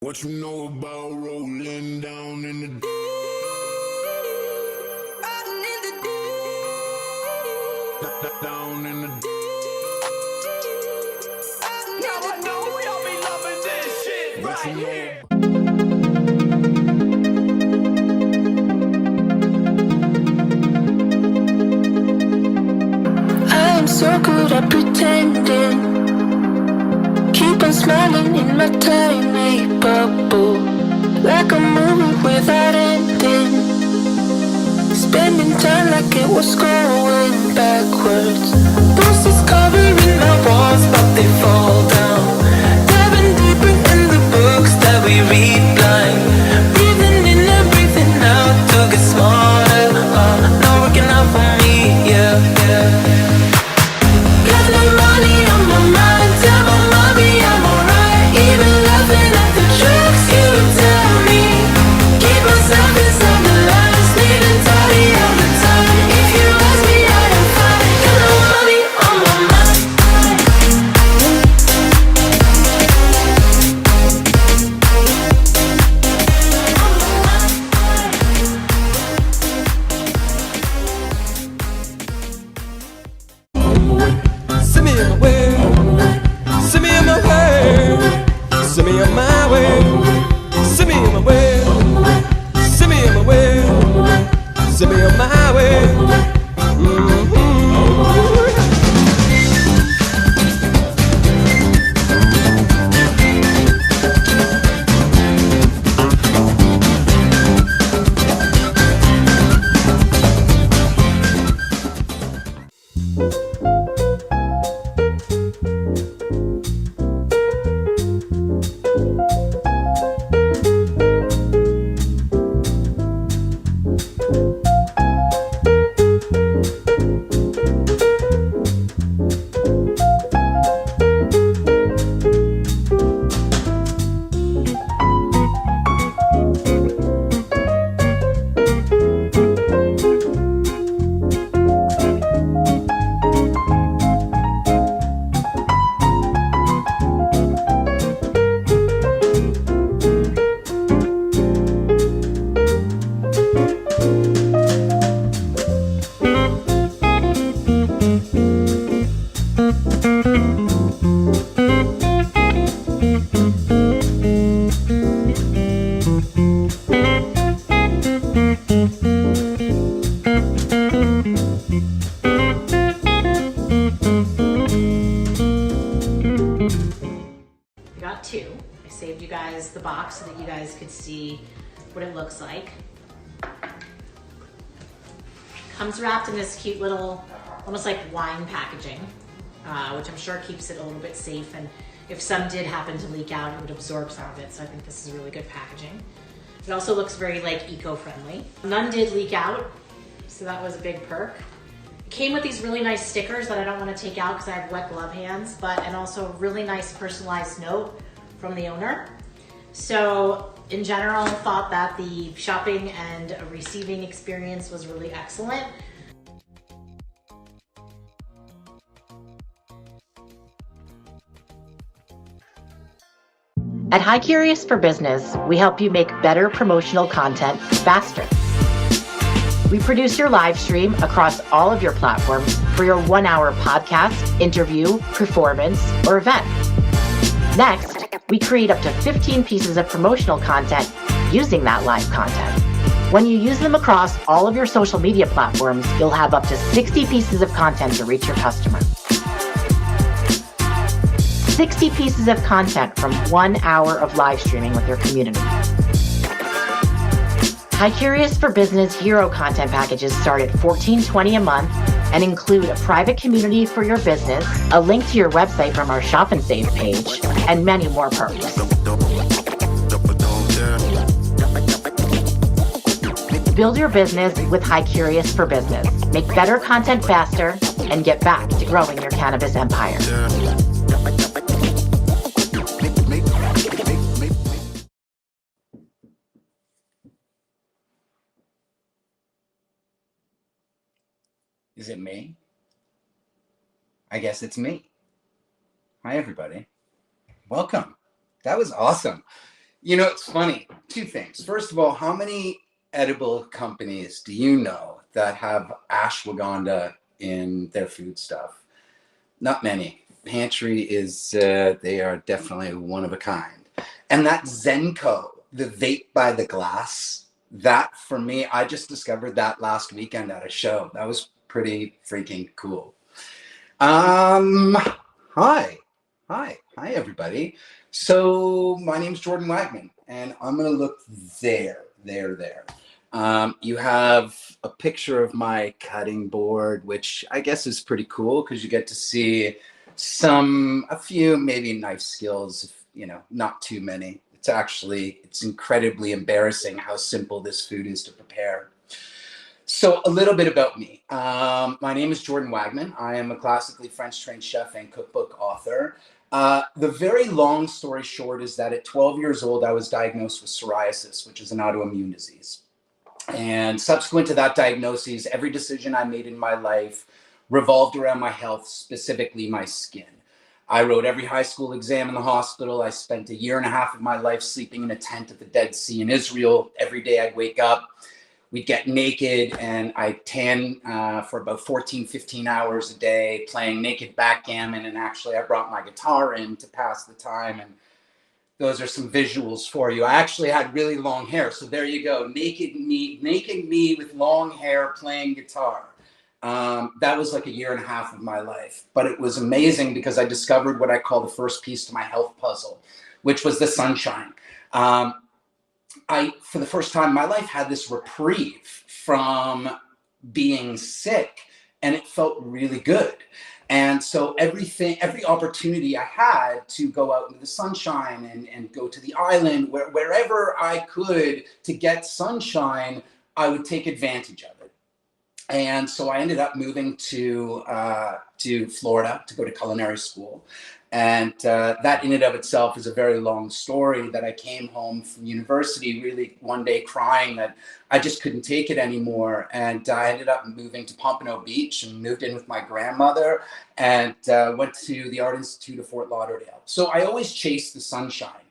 What you know about rolling down in the deep? Down in the deep. Now I know y'all be loving this shit right here. I'm so good at pretending. Keep on smiling in my tiny bubble, like a movie without ending. Spending time like it was going backwards. Posters covering my walls, but they fall down. Diving deeper in the books that we read blind. Breathing in and breathing out to get smarter. Not working out for me, yeah. Got no money on my mind, tell my mommy I'm alright. Even laughing at the jokes you tell me. Keep myself inside the lines, neat and tidy all the time. If you ask me, I am fine. Got no money on my mind. Send me on my way. Send me on my way. Send me on my way. Send me on my way. Send me on my way. Send me on my way. Got two. I saved you guys the box so that you guys could see what it looks like. Comes wrapped in this cute little, almost like wine packaging, which I'm sure keeps it a little bit safe, and if some did happen to leak out, it would absorb some of it, so I think this is really good packaging. It also looks very like eco-friendly. None did leak out, so that was a big perk. It came with these really nice stickers that I don't want to take out because I have wet glove hands, and also a really nice personalized note from the owner. So in general, thought that the shopping and receiving experience was really excellent. At Hi Curious for Business, we help you make better promotional content faster. We produce your live stream across all of your platforms for your 1-hour podcast, interview, performance, or event. Next, we create up to 15 pieces of promotional content using that live content. When you use them across all of your social media platforms, you'll have up to 60 pieces of content to reach your customer. 60 pieces of content from 1 hour of live streaming with your community. Hi Curious for Business hero content packages start at $14.20 a month and include a private community for your business, a link to your website from our Shop and Save page, and many more perks. Build your business with Hi Curious for Business. Make better content faster and get back to growing your cannabis empire. Is it me? I guess it's me. Hi, everybody. Welcome. That was awesome. You know, it's funny. Two things. First of all, how many edible companies do you know that have ashwagandha in their food stuff? Not many. Pantry is, they are definitely one of a kind. And that Zenko, the vape by the glass, that for me, I just discovered that last weekend at a show. That was pretty freaking cool. Hi, everybody. So my name's Jordan Wagman, and I'm gonna look there. You have a picture of my cutting board, which I guess is pretty cool because you get to see a few maybe knife skills, you know, not too many. It's incredibly embarrassing how simple this food is to prepare. So a little bit about me. My name is Jordan Wagman. I am a classically French-trained chef and cookbook author. The very long story short is that at 12 years old, I was diagnosed with psoriasis, which is an autoimmune disease. And subsequent to that diagnosis, every decision I made in my life revolved around my health, specifically my skin. I wrote every high school exam in the hospital. I spent 1.5 years of my life sleeping in a tent at the Dead Sea in Israel. Every day I'd wake up, we'd get naked, and I'd tan for about 14, 15 hours a day, playing naked backgammon. And actually, I brought my guitar in to pass the time. And those are some visuals for you. I actually had really long hair. So there you go. Naked me with long hair playing guitar. That was like 1.5 years of my life. But it was amazing because I discovered what I call the first piece to my health puzzle, which was the sunshine. For the first time in my life, had this reprieve from being sick, and it felt really good. And so every opportunity I had to go out into the sunshine and go to the island, wherever I could to get sunshine, I would take advantage of it. And so I ended up moving to Florida to go to culinary school. And that in and of itself is a very long story, that I came home from university really one day crying that I just couldn't take it anymore. And I ended up moving to Pompano Beach and moved in with my grandmother and went to the Art Institute of Fort Lauderdale. So I always chased the sunshine.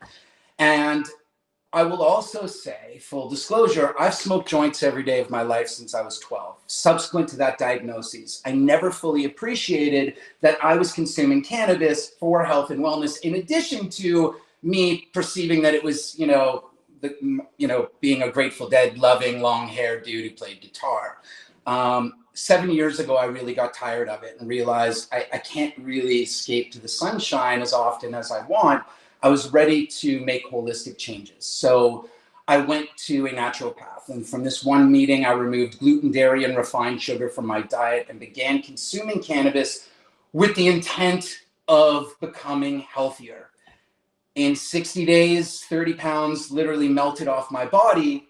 And I will also say, full disclosure, I've smoked joints every day of my life since I was 12. Subsequent to that diagnosis, I never fully appreciated that I was consuming cannabis for health and wellness, in addition to me perceiving that it was, being a Grateful Dead loving long-haired dude who played guitar. 7 years ago, I really got tired of it and realized I can't really escape to the sunshine as often as I want. I was ready to make holistic changes. So I went to a naturopath. And from this one meeting, I removed gluten, dairy, and refined sugar from my diet and began consuming cannabis with the intent of becoming healthier. In 60 days, 30 pounds literally melted off my body.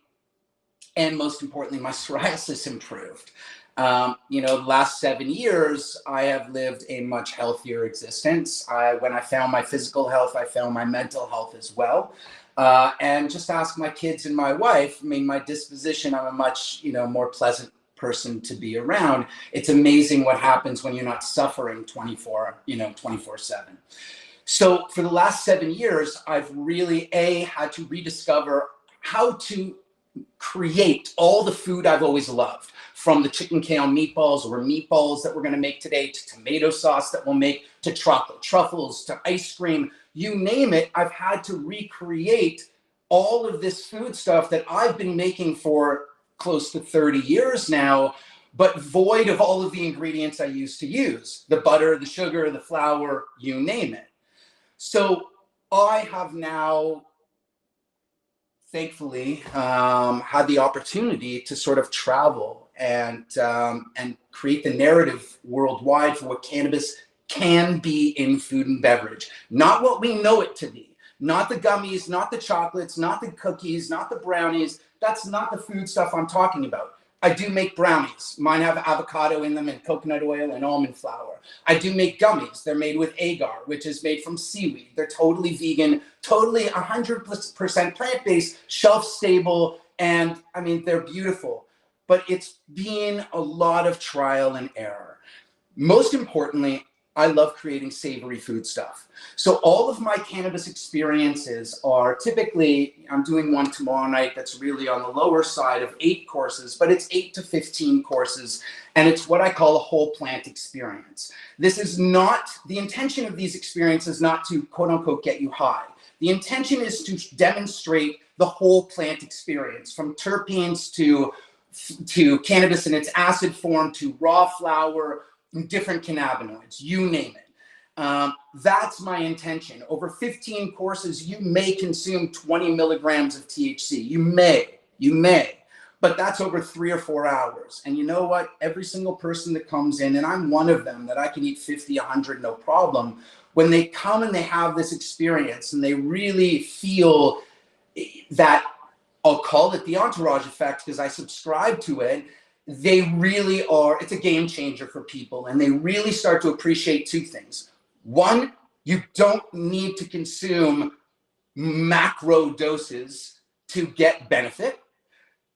And most importantly, my psoriasis improved. The last 7 years, I have lived a much healthier existence. When I found my physical health, I found my mental health as well. And just ask my kids and my wife, my disposition, I'm a much, more pleasant person to be around. It's amazing what happens when you're not suffering 24/7. So for the last 7 years, I've really, had to rediscover how to create all the food I've always loved, from the chicken kale meatballs or meatballs that we're going to make today, to tomato sauce that we'll make, to chocolate truffles, to ice cream, you name it. I've had to recreate all of this food stuff that I've been making for close to 30 years now, but void of all of the ingredients I used to use, the butter, the sugar, the flour, you name it. So I have now, thankfully, had the opportunity to sort of travel and create the narrative worldwide for what cannabis can be in food and beverage. Not what we know it to be. Not the gummies, not the chocolates, not the cookies, not the brownies. That's not the food stuff I'm talking about. I do make brownies. Mine have avocado in them and coconut oil and almond flour. I do make gummies. They're made with agar, which is made from seaweed. They're totally vegan, totally 100% plant-based, shelf-stable, and they're beautiful. but it's been a lot of trial and error. Most importantly, I love creating savory food stuff. So all of my cannabis experiences are typically, I'm doing one tomorrow night that's really on the lower side of 8 courses, but it's 8 to 15 courses. And it's what I call a whole plant experience. This is not, the intention of these experiences not to quote unquote get you high. The intention is to demonstrate the whole plant experience, from terpenes to cannabis in its acid form, to raw flower, different cannabinoids, you name it. That's my intention. Over 15 courses, you may consume 20 milligrams of THC. You may, but that's over 3 or 4 hours. And you know what? Every single person that comes in, and I'm one of them, that I can eat 50, 100, no problem. When they come and they have this experience and they really feel that, I'll call it the entourage effect because I subscribe to it, they really are, it's a game changer for people, and they really start to appreciate 2 things. 1, you don't need to consume macro doses to get benefit.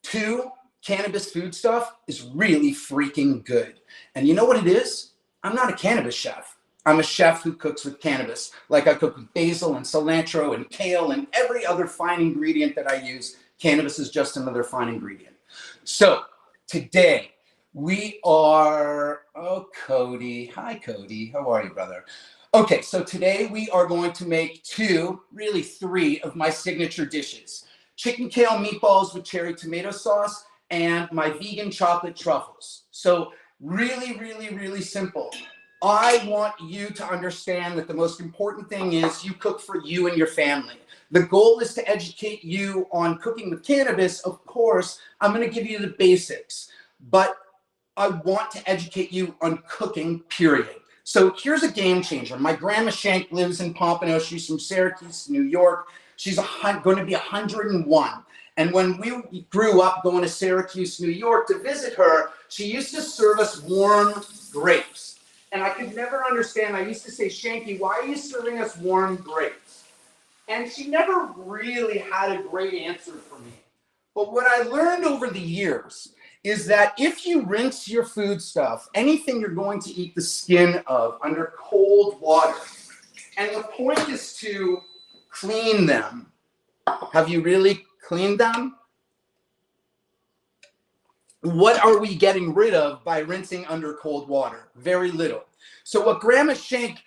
2, cannabis food stuff is really freaking good. And you know what it is? I'm not a cannabis chef. I'm a chef who cooks with cannabis. Like I cook with basil and cilantro and kale and every other fine ingredient that I use. Cannabis is just another fine ingredient. So today we are, oh, Cody. Hi, Cody. How are you, brother? Okay, so today we are going to make 2, really 3 of my signature dishes. Chicken kale meatballs with cherry tomato sauce and my vegan chocolate truffles. So really, really, really simple. I want you to understand that the most important thing is you cook for you and your family. The goal is to educate you on cooking with cannabis. Of course, I'm going to give you the basics, but I want to educate you on cooking, period. So here's a game changer. My grandma Shank lives in Pompano. She's from Syracuse, New York. She's going to be 101. And when we grew up going to Syracuse, New York to visit her, she used to serve us warm grapes. And I could never understand. I used to say, Shanky, why are you serving us warm grapes? And she never really had a great answer for me. But what I learned over the years is that if you rinse your food stuff, anything you're going to eat the skin of, under cold water, and the point is to clean them. Have you really cleaned them? What are we getting rid of by rinsing under cold water? Very little. So what Grandma Shank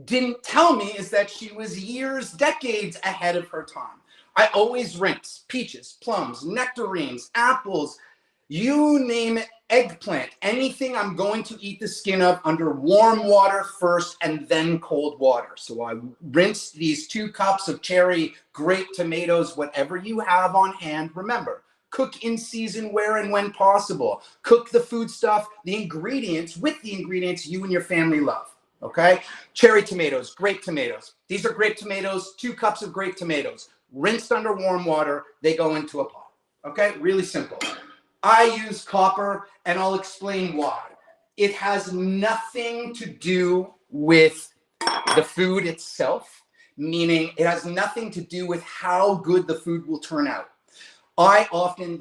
didn't tell me is that she was years, decades ahead of her time. I always rinse peaches, plums, nectarines, apples, you name it, eggplant, anything I'm going to eat the skin of under warm water first and then cold water. So I rinse these 2 cups of cherry, grape, tomatoes, whatever you have on hand. Remember, cook in season where and when possible. Cook the food stuff, the ingredients, with the ingredients you and your family love. Okay? Cherry tomatoes, grape tomatoes. These are grape tomatoes, 2 cups of grape tomatoes. Rinsed under warm water, they go into a pot. Okay? Really simple. I use copper, and I'll explain why. It has nothing to do with the food itself, meaning it has nothing to do with how good the food will turn out.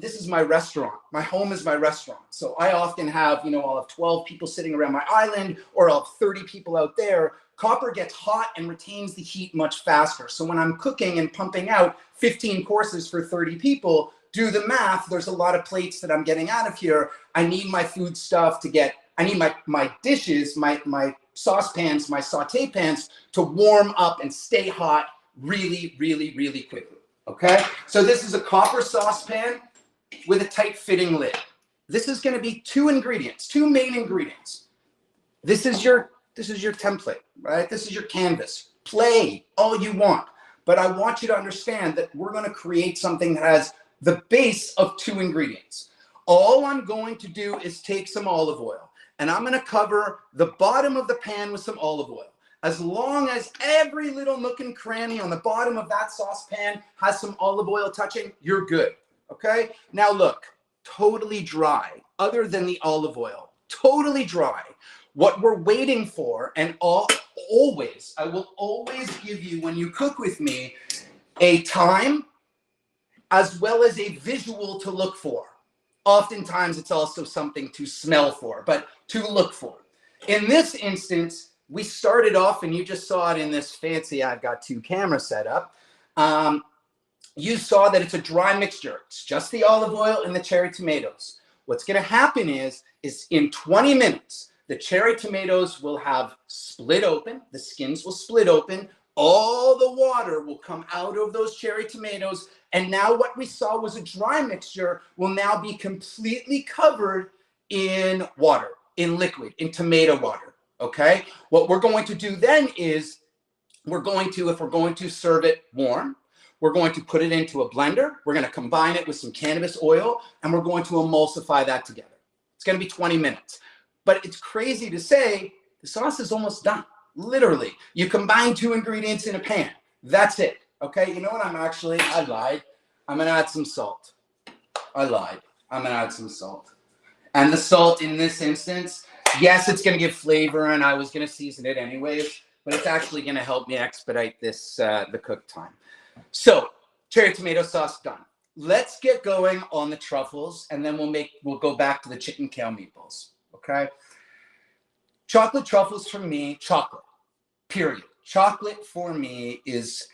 This is my restaurant. My home is my restaurant. So I often have, I'll have 12 people sitting around my island, or I'll have 30 people out there. Copper gets hot and retains the heat much faster. So when I'm cooking and pumping out 15 courses for 30 people, do the math, there's a lot of plates that I'm getting out of here. I need my food stuff I need my dishes, my saucepans, my saute pans to warm up and stay hot really, really, really quickly. Okay, so this is a copper saucepan with a tight fitting lid. This is going to be 2 ingredients, 2 main ingredients. This is your template, right? This is your canvas. Play all you want, but I want you to understand that we're going to create something that has the base of 2 ingredients. All I'm going to do is take some olive oil, and I'm going to cover the bottom of the pan with some olive oil. As long as every little nook and cranny on the bottom of that saucepan has some olive oil touching, you're good, okay? Now look, totally dry, other than the olive oil, totally dry. What we're waiting for, and I will always give you, when you cook with me, a time as well as a visual to look for. Oftentimes it's also something to smell for, but to look for. In this instance, we started off, and you just saw it in this fancy, I've got 2 cameras set up. You saw that it's a dry mixture. It's just the olive oil and the cherry tomatoes. What's going to happen is in 20 minutes, the cherry tomatoes will have split open. The skins will split open. All the water will come out of those cherry tomatoes. And now what we saw was a dry mixture will now be completely covered in water, in liquid, in tomato water. Okay? What we're going to do then is if we're going to serve it warm, we're going to put it into a blender. We're going to combine it with some cannabis oil, and we're going to emulsify that together. It's going to be 20 minutes. But it's crazy to say the sauce is almost done. Literally, you combine 2 ingredients in a pan. That's it. Okay, you know what? I lied. I'm going to add some salt. I'm going to add some salt. And the salt in this instance, yes, it's going to give flavor, and I was going to season it anyways, but it's actually going to help me expedite this, the cook time. So, cherry tomato sauce done. Let's get going on the truffles, and then we'll go back to the chicken kale meatballs. Okay? Chocolate truffles for me, chocolate. Period. Chocolate for me is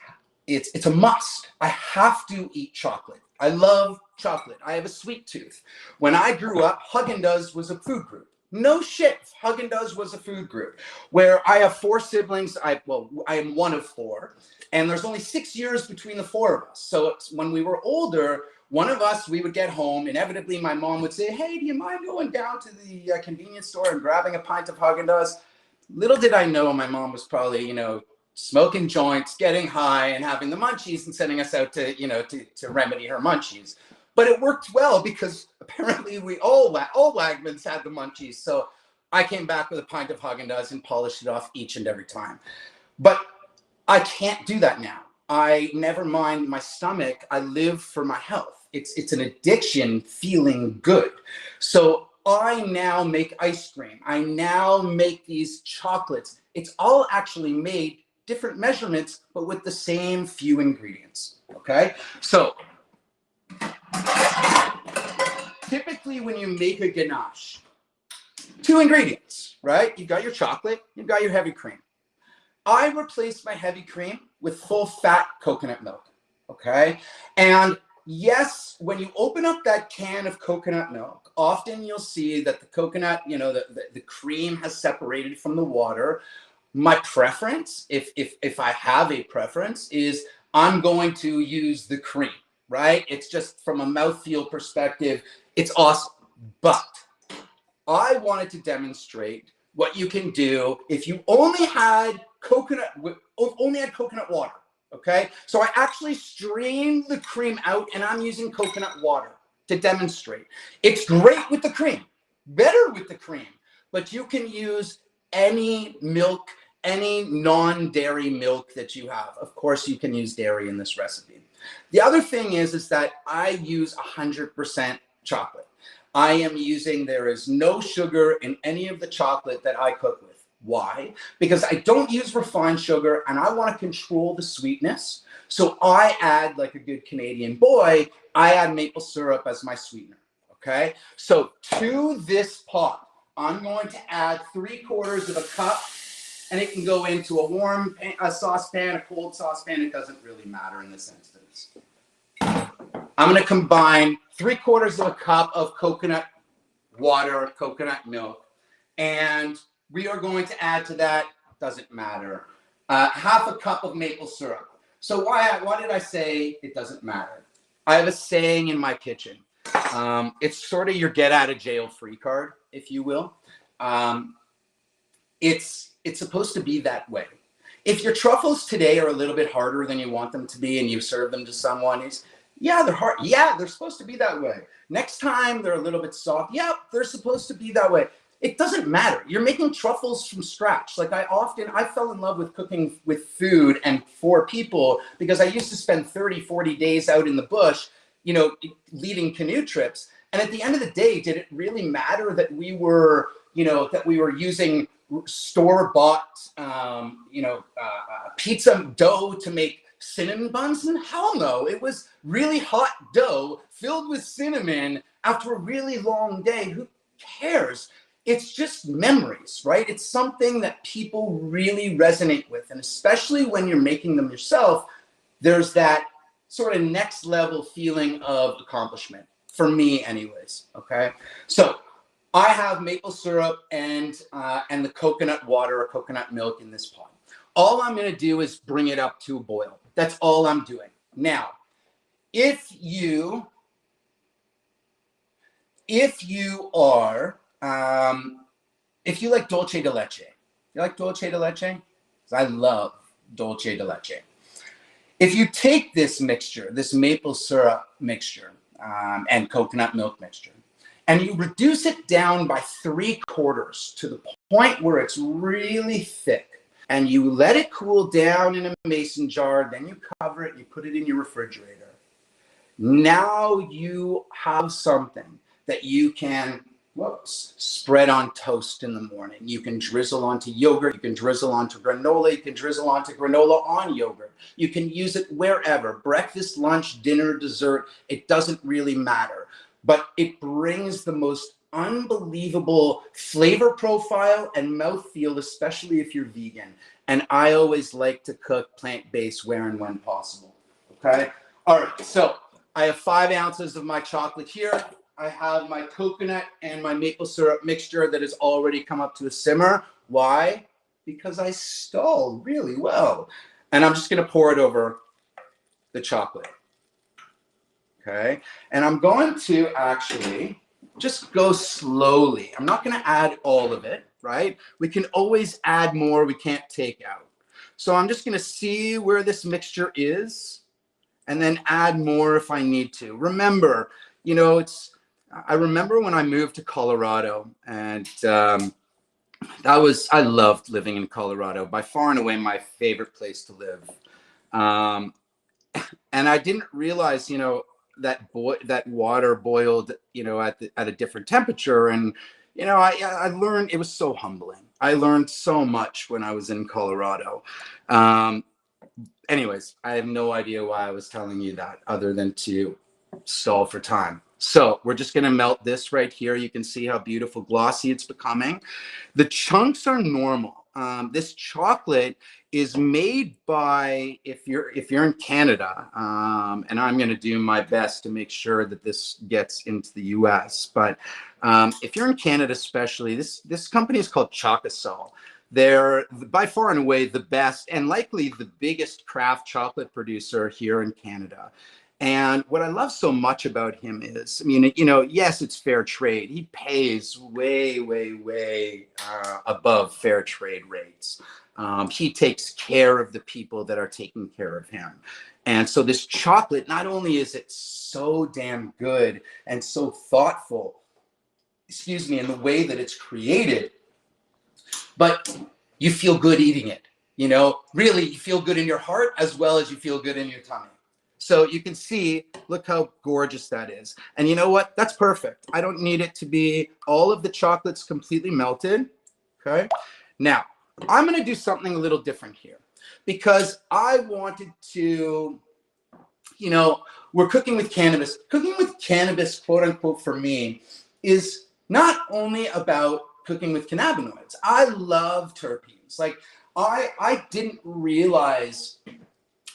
it's a must. I have to eat chocolate. I love chocolate. I have a sweet tooth. When I grew up, Haagen-Dazs was a food group. No shit. Haagen-Dazs was a food group. Where I have 4 siblings. I am one of 4. And there's only 6 years between the 4 of us. So when we were older, one of us, we would get home. Inevitably, my mom would say, hey, do you mind going down to the convenience store and grabbing a pint of Haagen-Dazs? Little did I know my mom was probably, smoking joints, getting high, and having the munchies and sending us out to, to remedy her munchies. But it worked well because apparently all Wagmans had the munchies. So I came back with a pint of Haagen-Dazs and polished it off each and every time. But I can't do that now. I never mind my stomach. I live for my health. It's an addiction feeling good. So I now make ice cream. I now make these chocolates. It's all actually made different measurements, but with the same few ingredients. Okay? So typically when you make a ganache, 2 ingredients, right? You've got your chocolate, you've got your heavy cream. I replace my heavy cream with full fat coconut milk. Okay? And yes, when you open up that can of coconut milk, often you'll see that the coconut, the cream has separated from the water. My preference, if I have a preference, is I'm going to use the cream, right? It's just from a mouthfeel perspective, it's awesome. But I wanted to demonstrate what you can do if you only had coconut water. Okay, so I actually strained the cream out, and I'm using coconut water to demonstrate. It's great with the cream, better with the cream, but you can use any milk, any non-dairy milk that you have. Of course, you can use dairy in this recipe. The other thing is that I use 100% chocolate. There is no sugar in any of the chocolate that I cook with. Why? Because I don't use refined sugar, and I want to control the sweetness. So I add, like a good Canadian boy, I add maple syrup as my sweetener. Okay? So to this pot, I'm going to add 3/4 of a cup, and it can go into a warm saucepan, a cold saucepan. It doesn't really matter in this instance. I'm going to combine 3/4 of a cup of coconut water, coconut milk, and we are going to add to that, doesn't matter, 1/2 cup of maple syrup. So why did I say it doesn't matter? I have a saying in my kitchen. It's sort of your get out of jail free card, if you will. It's supposed to be that way. If your truffles today are a little bit harder than you want them to be, and you serve them to someone, they're hard. Yeah, they're supposed to be that way. Next time they're a little bit soft. Yep, they're supposed to be that way. It doesn't matter. You're making truffles from scratch. Like I fell in love with cooking with food and for people because I used to spend 30, 40 days out in the bush, leading canoe trips. And at the end of the day, did it really matter that we were using store-bought, pizza dough to make cinnamon buns? And hell no. It was really hot dough filled with cinnamon after a really long day. Who cares? It's just memories, right? It's something that people really resonate with. And especially when you're making them yourself, there's that sort of next level feeling of accomplishment, for me anyways, okay? So I have maple syrup and the coconut water or coconut milk in this pot. All I'm gonna do is bring it up to a boil. That's all I'm doing. Now, if you like dulce de leche, you like dulce de leche? I love dulce de leche. If you take this mixture, this maple syrup mixture and coconut milk mixture, and you reduce it down by 3/4 to the point where it's really thick, and you let it cool down in a mason jar, then you cover it, you put it in your refrigerator. Now you have something that you can spread on toast in the morning. You can drizzle onto yogurt. You can drizzle onto granola. You can drizzle onto granola on yogurt. You can use it wherever, breakfast, lunch, dinner, dessert. It doesn't really matter. But it brings the most unbelievable flavor profile and mouthfeel, especially if you're vegan. And I always like to cook plant-based where and when possible. Okay? All right, so I have 5 ounces of my chocolate here. I have my coconut and my maple syrup mixture that has already come up to a simmer. Why? Because I stalled really well. And I'm just going to pour it over the chocolate. Okay? And I'm going to actually just go slowly. I'm not going to add all of it, right? We can always add more. We can't take out. So I'm just going to see where this mixture is and then add more if I need to. Remember, you know, I remember when I moved to Colorado, and I loved living in Colorado. By far and away my favorite place to live. And I didn't realize, you know, that water boiled, you know, at a different temperature. And, you know, I learned, it was so humbling. I learned so much when I was in Colorado. Anyways, I have no idea why I was telling you that other than to stall for time. So we're just going to melt this right here. You can see how beautiful glossy it's becoming. The chunks are normal. This chocolate is made by, if you're in Canada, and I'm going to do my best to make sure that this gets into the US. But if you're in Canada, especially, this company is called Chocosol. They're by far and away the best and likely the biggest craft chocolate producer here in Canada. And what I love so much about him is, I mean, you know, yes, it's fair trade. He pays way, way, way above fair trade rates. He takes care of the people that are taking care of him. And so this chocolate, not only is it so damn good and so thoughtful, excuse me, in the way that it's created, but you feel good eating it. You know, really, you feel good in your heart as well as you feel good in your tummy. So you can see, look how gorgeous that is. And you know what? That's perfect. I don't need it to be all of the chocolates completely melted. Okay. Now, I'm going to do something a little different here because I wanted to, you know, we're cooking with cannabis. Cooking with cannabis, quote unquote, for me is not only about cooking with cannabinoids. I love terpenes. Like I didn't realize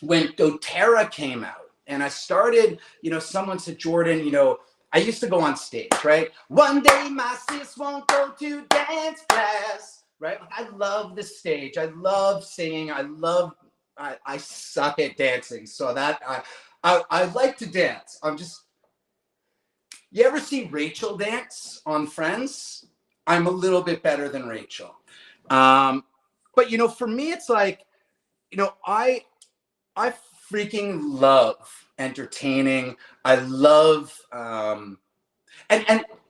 when doTERRA came out and I started, you know, someone said, Jordan, you know, I used to go on stage, right? One day my sis won't go to dance class, right? I love the stage. I love singing. I suck at dancing. So that I like to dance. You ever see Rachel dance on Friends? I'm a little bit better than Rachel. But, you know, for me, it's like, you know, I freaking love entertaining. I love, and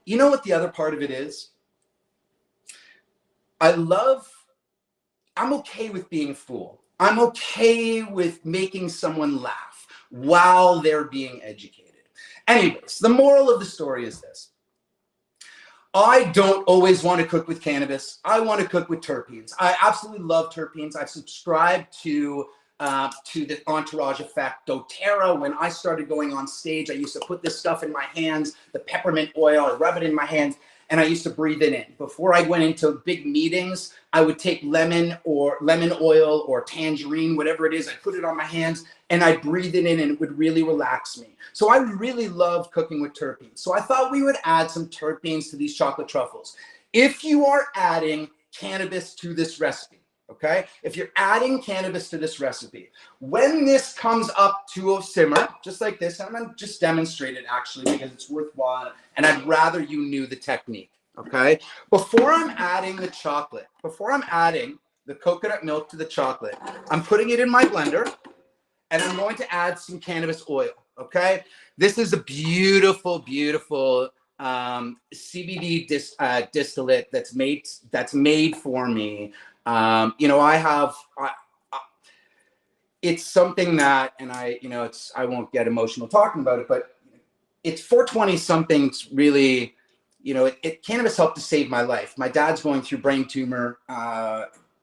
you know what the other part of it is? I'm okay with being a fool. I'm okay with making someone laugh while they're being educated. Anyways, the moral of the story is this. I don't always want to cook with cannabis. I want to cook with terpenes. I absolutely love terpenes. I've subscribed to to the entourage effect. doTERRA, when I started going on stage, I used to put this stuff in my hands, the peppermint oil, I rub it in my hands, and I used to breathe it in. Before I went into big meetings, I would take lemon oil or tangerine, whatever it is, I put it on my hands and I breathe it in and it would really relax me. So I really love cooking with terpenes. So I thought we would add some terpenes to these chocolate truffles. If you are adding cannabis to this recipe, okay? If you're adding cannabis to this recipe, when this comes up to a simmer, just like this, I'm gonna just demonstrate it actually because it's worthwhile and I'd rather you knew the technique, okay? Before I'm adding the chocolate, before I'm adding the coconut milk to the chocolate, I'm putting it in my blender and I'm going to add some cannabis oil, okay? This is a beautiful, beautiful CBD distillate that's made for me. You know, it's something that, and I won't get emotional talking about it, but it's 420 something's really, you know, cannabis helped to save my life. My dad's going through brain tumor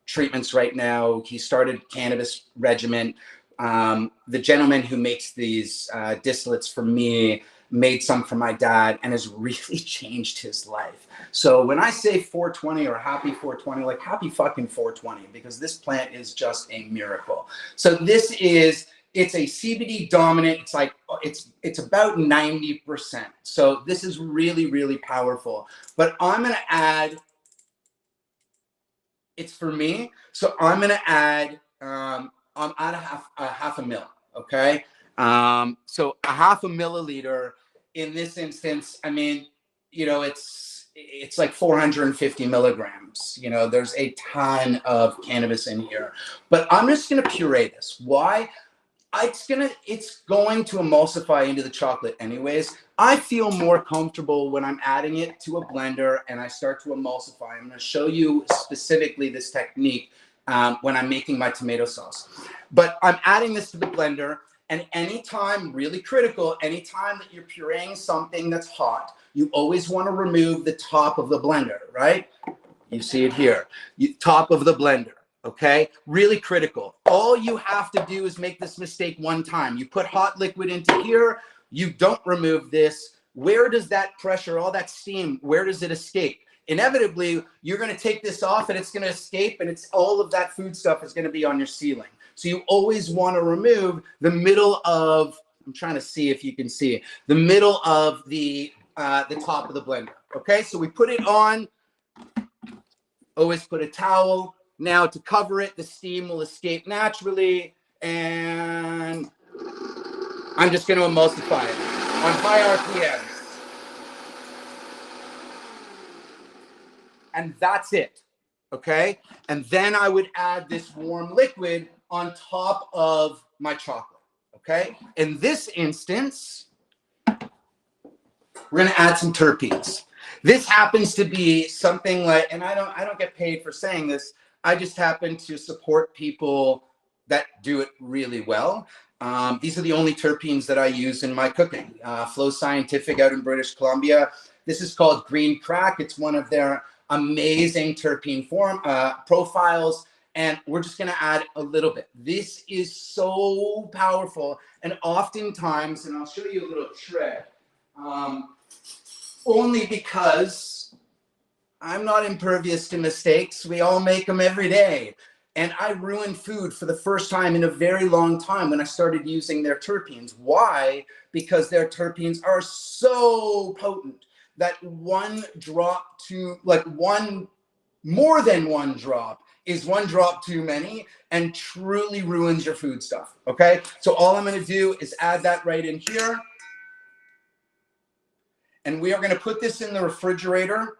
treatments right now. He started cannabis regimen. The gentleman who makes these distillates for me made some for my dad and has really changed his life. So when I say 420 or happy 420, like happy fucking 420, because this plant is just a miracle. So it's a CBD dominant. It's like, it's about 90%. So this is really, really powerful. But I'm going to add, it's for me. So I'm going to add, I'm at a half a mil, okay? So a half a milliliter in this instance, I mean, you know, it's like 450 milligrams. You know, there's a ton of cannabis in here, but I'm just gonna puree this. Why? It's going to emulsify into the chocolate anyways. I feel more comfortable when I'm adding it to a blender and I start to emulsify. I'm gonna show you specifically this technique when I'm making my tomato sauce. But I'm adding this to the blender, and anytime, really critical, anytime that you're pureeing something that's hot, you always want to remove the top of the blender, right? You see it here, top of the blender, okay? Really critical. All you have to do is make this mistake one time. You put hot liquid into here, you don't remove this. Where does that pressure, all that steam, where does it escape? Inevitably, you're going to take this off and it's going to escape, and it's all of that food stuff is going to be on your ceiling. So you always want to remove the middle of, I'm trying to see if you can see, the middle of the top of the blender. Okay, so we put it on, always put a towel. Now to cover it, the steam will escape naturally, and I'm just going to emulsify it on high RPMs. And that's it, okay? And then I would add this warm liquid on top of my chocolate, okay? In this instance, we're gonna add some terpenes. This happens to be something like, and I don't get paid for saying this, I just happen to support people that do it really well. These are the only terpenes that I use in my cooking. Flow Scientific out in British Columbia. This is called Green Crack. It's one of their amazing terpene profiles. And we're just going to add a little bit. This is so powerful. And oftentimes, and I'll show you a little trick, only because I'm not impervious to mistakes. We all make them every day. And I ruined food for the first time in a very long time when I started using their terpenes. Why? Because their terpenes are so potent that one drop to, like more than one drop, is one drop too many and truly ruins your food stuff, okay? So all I'm gonna do is add that right in here. And we are gonna put this in the refrigerator.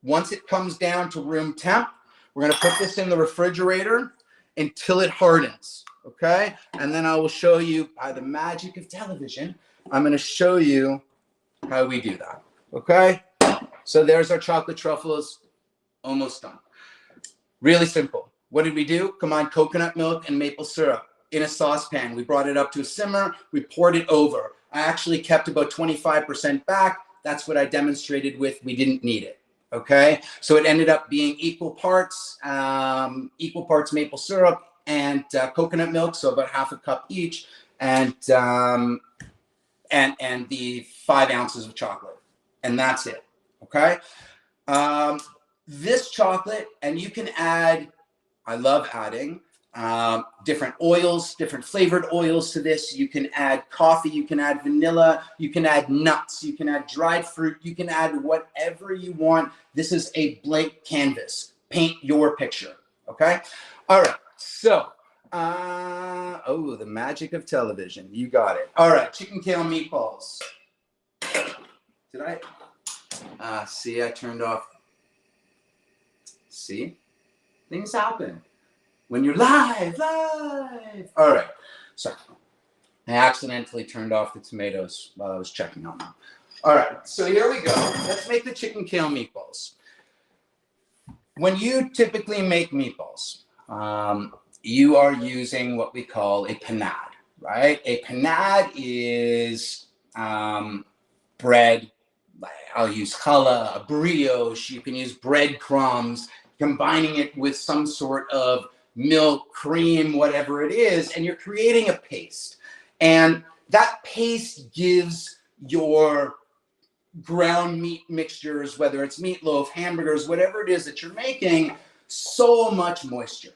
Once it comes down to room temp, we're gonna put this in the refrigerator until it hardens, okay? And then I will show you, by the magic of television, I'm gonna show you how we do that, okay? So there's our chocolate truffles, almost done. Really simple. What did we do? Combine coconut milk and maple syrup in a saucepan. We brought it up to a simmer. We poured it over. I actually kept about 25% back. That's what I demonstrated with. We didn't need it. Okay. So it ended up being equal parts maple syrup, and coconut milk, so about half a cup each, and the 5 ounces of chocolate, and that's it. Okay. This chocolate, and you can add, I love adding different oils, different flavored oils to this. You can add coffee, you can add vanilla, you can add nuts, you can add dried fruit, you can add whatever you want. This is a blank canvas. Paint your picture. Okay. All right. So, oh, the magic of television. You got it. All right. Chicken kale meatballs. Did I? See, I turned off. See? Things happen when you're live. All right. So I accidentally turned off the tomatoes while I was checking on them. All right. So here we go. Let's make the chicken kale meatballs. When you typically make meatballs, you are using what we call a panade, right? A panade is bread. I'll use challah, a brioche. You can use breadcrumbs, combining it with some sort of milk, cream, whatever it is, and you're creating a paste. And that paste gives your ground meat mixtures, whether it's meatloaf, hamburgers, whatever it is that you're making, so much moisture.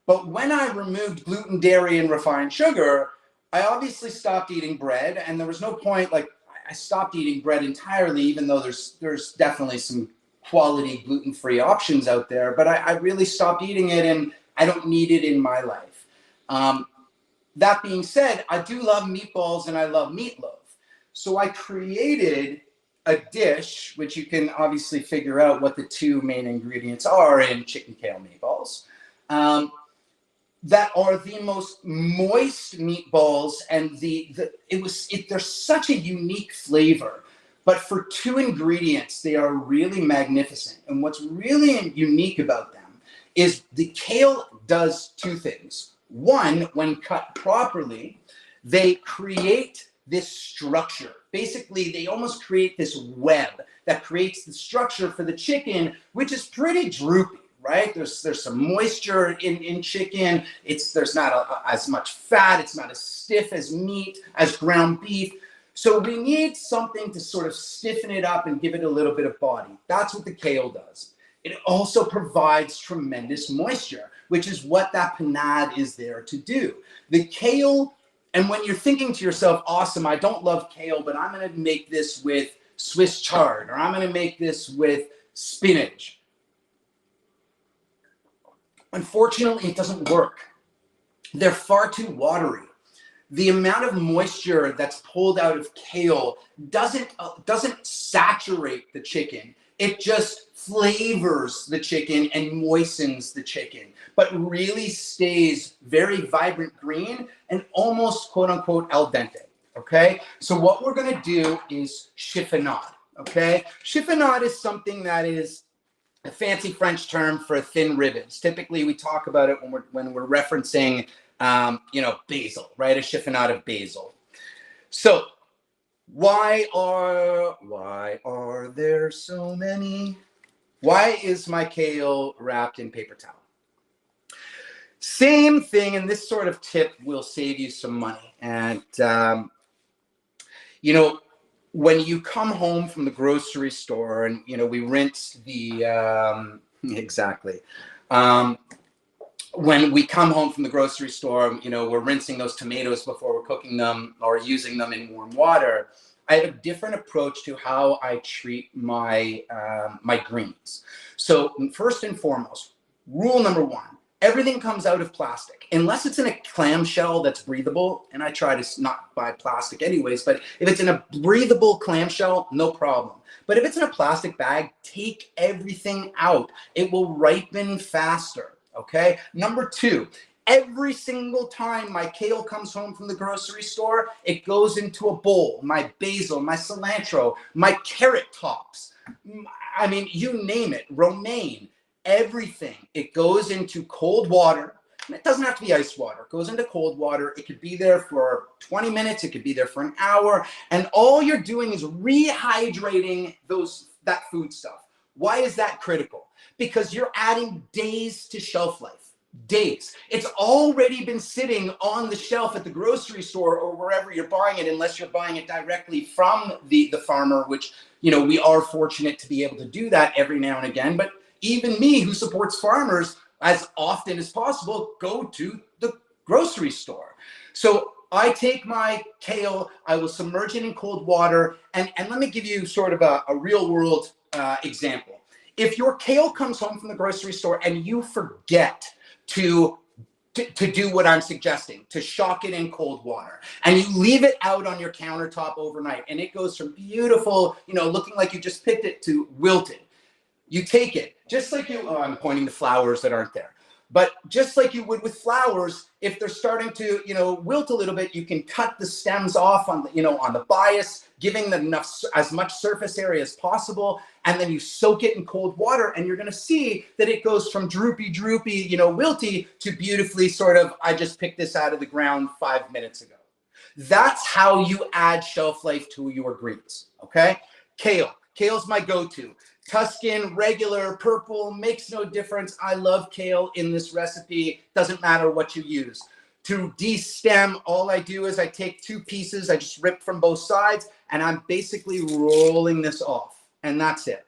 But when I removed gluten, dairy, and refined sugar, I obviously stopped eating bread, and there was no point, like, I stopped eating bread entirely, even though there's definitely some quality gluten-free options out there, but I really stopped eating it, and I don't need it in my life. That being said, I do love meatballs and I love meatloaf. So I created a dish, which you can obviously figure out what the 2 main ingredients are in chicken kale meatballs, that are the most moist meatballs, and there's such a unique flavor. But for 2 ingredients, they are really magnificent. And what's really unique about them is the kale does 2 things. One, when cut properly, they create this structure. Basically, they almost create this web that creates the structure for the chicken, which is pretty droopy, right? There's some moisture in chicken. There's not as much fat. It's not as stiff as meat, as ground beef. So we need something to sort of stiffen it up and give it a little bit of body. That's what the kale does. It also provides tremendous moisture, which is what that panade is there to do. The kale, and when you're thinking to yourself, awesome, I don't love kale, but I'm going to make this with Swiss chard, or I'm going to make this with spinach. Unfortunately, it doesn't work. They're far too watery. The amount of moisture that's pulled out of kale doesn't saturate the chicken. It just flavors the chicken and moistens the chicken, but really stays very vibrant green and almost quote unquote al dente. Okay. So what we're going to do is chiffonade. Okay. Chiffonade is something that is a fancy French term for thin ribbons. Typically we talk about it when we're referencing basil, right? A chiffonade of basil. So why are there so many? Why is my kale wrapped in paper towel? Same thing, and this sort of tip will save you some money. And, when you come home from the grocery store and, we rinse the, exactly. When we come home from the grocery store, we're rinsing those tomatoes before we're cooking them or using them in warm water. I have a different approach to how I treat my my greens. So first and foremost, rule number 1, everything comes out of plastic, unless it's in a clamshell that's breathable. And I try to not buy plastic anyways, but if it's in a breathable clamshell, no problem. But if it's in a plastic bag, take everything out. It will ripen faster. Okay. Number 2, every single time my kale comes home from the grocery store, it goes into a bowl. My basil, my cilantro, my carrot tops. I mean, you name it, romaine, everything. It goes into cold water. And it doesn't have to be ice water. It goes into cold water. It could be there for 20 minutes. It could be there for an hour. And all you're doing is rehydrating that food stuff. Why is that critical? Because you're adding days to shelf life. days. It's already been sitting on the shelf at the grocery store or wherever you're buying it, unless you're buying it directly from the farmer, which, you know, we are fortunate to be able to do that every now and again. But even me, who supports farmers as often as possible, go to the grocery store. So I take my kale, I will submerge it in cold water, and let me give you sort of a real world example. If your kale comes home from the grocery store and you forget to do what I'm suggesting, to shock it in cold water, and you leave it out on your countertop overnight, and it goes from beautiful, you know, looking like you just picked it, to wilted. You take it, just like you, oh, I'm pointing to flowers that aren't there. But just like you would with flowers, if they're starting to, you know, wilt a little bit, you can cut the stems off on the, you know, on the bias, giving them enough, as much surface area as possible. And then you soak it in cold water, and you're going to see that it goes from droopy, you know, wilty, to beautifully sort of, I just picked this out of the ground 5 minutes ago. That's how you add shelf life to your greens. Okay. Kale's my go-to. Tuscan, regular, purple, makes no difference. I love kale in this recipe. Doesn't matter what you use. To de-stem, all I do is I take 2 pieces, I just rip from both sides, and I'm basically rolling this off, and that's it.